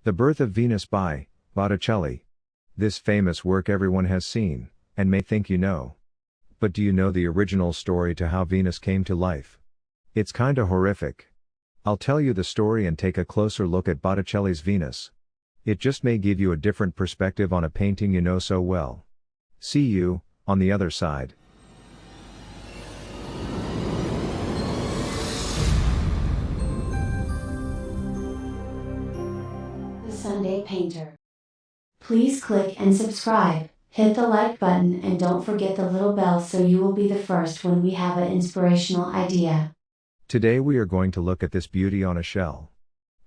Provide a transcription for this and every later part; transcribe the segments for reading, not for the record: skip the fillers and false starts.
The Birth of Venus by Botticelli. This famous work everyone has seen, and may think you know. But do you know the original story to how Venus came to life? It's kinda horrific. I'll tell you the story and take a closer look at Botticelli's Venus. It just may give you a different perspective on a painting you know so well. See you on the other side. Sunday Painter. Please click and subscribe, hit the like button and don't forget the little bell so you will be the first when we have an inspirational idea. Today we are going to look at this beauty on a shell.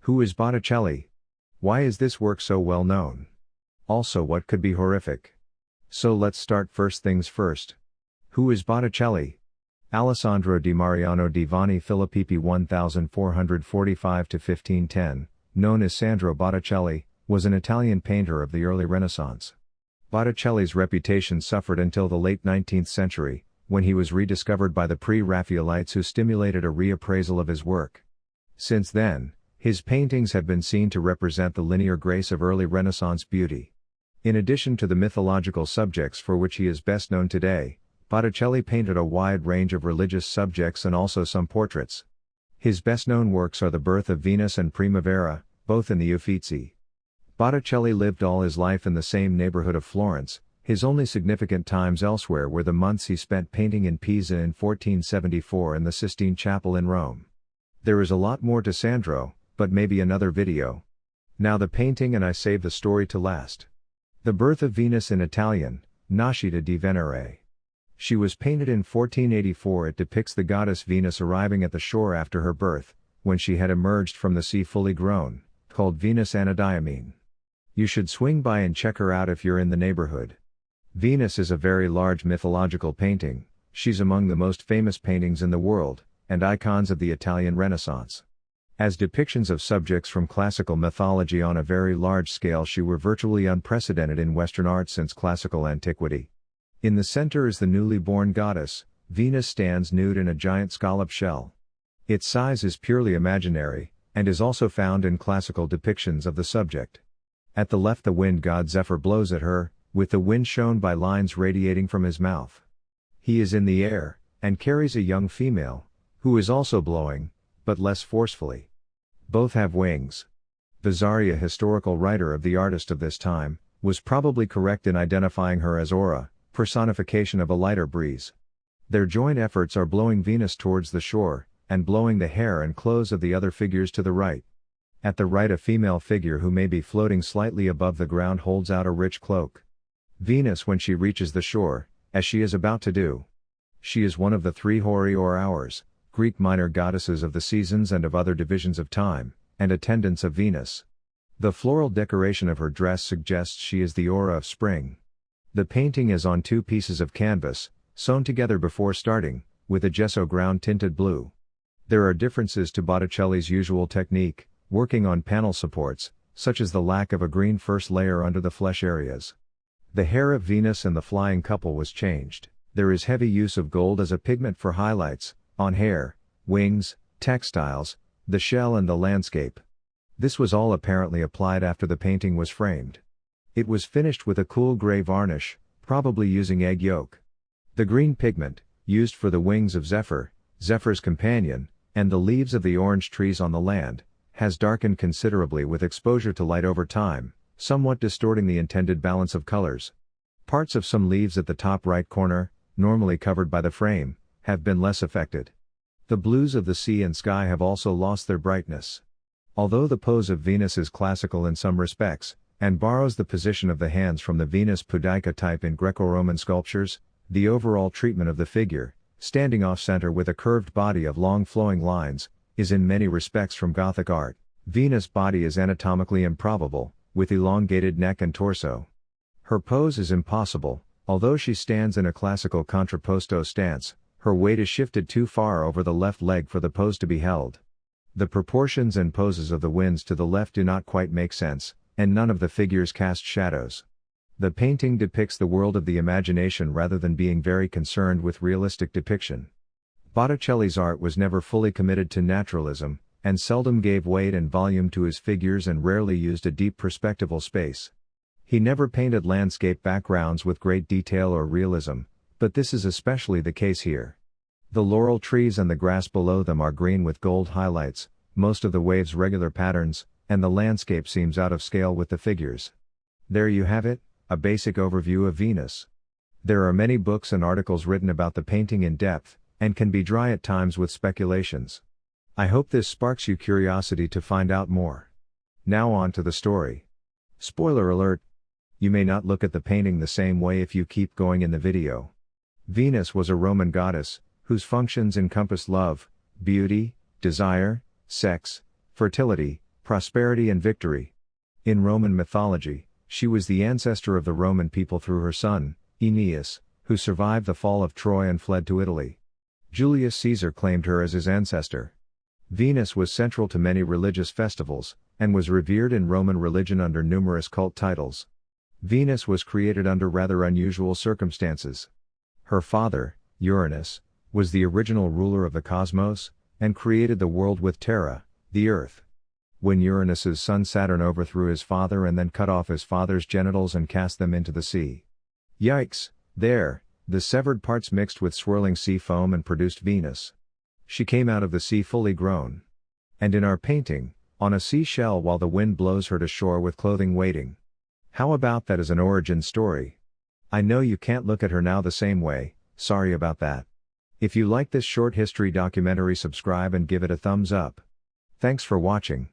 Who is Botticelli? Why is this work so well known? Also, what could be horrific? So let's start first things first. Who is Botticelli? Alessandro di Mariano di Vanni Filippi 1445–1510, known as Sandro Botticelli, was an Italian painter of the early Renaissance. Botticelli's reputation suffered until the late 19th century, when he was rediscovered by the pre-Raphaelites who stimulated a reappraisal of his work. Since then, his paintings have been seen to represent the linear grace of early Renaissance beauty. In addition to the mythological subjects for which he is best known today, Botticelli painted a wide range of religious subjects and also some portraits. His best-known works are The Birth of Venus and Primavera, both in the Uffizi. Botticelli lived all his life in the same neighborhood of Florence. His only significant times elsewhere were the months he spent painting in Pisa in 1474 and the Sistine Chapel in Rome. There is a lot more to Sandro, but maybe another video. Now the painting and I save the story to last. The Birth of Venus in Italian, Nascita di Venere. She was painted in 1484. It depicts the goddess Venus arriving at the shore after her birth, when she had emerged from the sea fully grown, called Venus Anadyomene. You should swing by and check her out if you're in the neighborhood. Venus is a very large mythological painting. She's among the most famous paintings in the world, and icons of the Italian Renaissance. As depictions of subjects from classical mythology on a very large scale, she were virtually unprecedented in Western art since classical antiquity. In the center is the newly born goddess. Venus stands nude in a giant scallop shell. Its size is purely imaginary, and is also found in classical depictions of the subject. At the left, the wind god Zephyr blows at her, with the wind shown by lines radiating from his mouth. He is in the air, and carries a young female, who is also blowing, but less forcefully. Both have wings. Bozzaria, historical writer of the artist of this time, was probably correct in identifying her as Aura, personification of a lighter breeze. Their joint efforts are blowing Venus towards the shore, and blowing the hair and clothes of the other figures to the right. At the right, a female figure who may be floating slightly above the ground holds out a rich cloak. Venus, when she reaches the shore, as she is about to do. She is one of the three Hori or hours, Greek minor goddesses of the seasons and of other divisions of time, and attendants of Venus. The floral decoration of her dress suggests she is the aura of spring. The painting is on two pieces of canvas, sewn together before starting, with a gesso ground tinted blue. There are differences to Botticelli's usual technique, working on panel supports, such as the lack of a green first layer under the flesh areas. The hair of Venus and the flying couple was changed. There is heavy use of gold as a pigment for highlights, on hair, wings, textiles, the shell and the landscape. This was all apparently applied after the painting was framed. It was finished with a cool gray varnish, probably using egg yolk. The green pigment, used for the wings of Zephyr, Zephyr's companion, and the leaves of the orange trees on the land, has darkened considerably with exposure to light over time, somewhat distorting the intended balance of colors. Parts of some leaves at the top right corner, normally covered by the frame, have been less affected. The blues of the sea and sky have also lost their brightness. Although the pose of Venus is classical in some respects, and borrows the position of the hands from the Venus pudica type in Greco-Roman sculptures, the overall treatment of the figure, standing off-center with a curved body of long flowing lines, is in many respects from Gothic art. Venus' body is anatomically improbable, with elongated neck and torso. Her pose is impossible. Although she stands in a classical contrapposto stance, her weight is shifted too far over the left leg for the pose to be held. The proportions and poses of the winds to the left do not quite make sense, and none of the figures cast shadows. The painting depicts the world of the imagination rather than being very concerned with realistic depiction. Botticelli's art was never fully committed to naturalism, and seldom gave weight and volume to his figures and rarely used a deep perspectival space. He never painted landscape backgrounds with great detail or realism, but this is especially the case here. The laurel trees and the grass below them are green with gold highlights, most of the waves regular patterns, and the landscape seems out of scale with the figures. There you have it, a basic overview of Venus. There are many books and articles written about the painting in depth, and can be dry at times with speculations. I hope this sparks your curiosity to find out more. Now on to the story. Spoiler alert! You may not look at the painting the same way if you keep going in the video. Venus was a Roman goddess, whose functions encompassed love, beauty, desire, sex, fertility, prosperity and victory. In Roman mythology, she was the ancestor of the Roman people through her son, Aeneas, who survived the fall of Troy and fled to Italy. Julius Caesar claimed her as his ancestor. Venus was central to many religious festivals, and was revered in Roman religion under numerous cult titles. Venus was created under rather unusual circumstances. Her father, Uranus, was the original ruler of the cosmos, and created the world with Terra, the earth. When Uranus's son Saturn overthrew his father and then cut off his father's genitals and cast them into the sea. Yikes, there, the severed parts mixed with swirling sea foam and produced Venus. She came out of the sea fully grown. And in our painting, on a seashell while the wind blows her to shore with clothing waiting. How about that as an origin story? I know you can't look at her now the same way, sorry about that. If you like this short history documentary, subscribe and give it a thumbs up. Thanks for watching.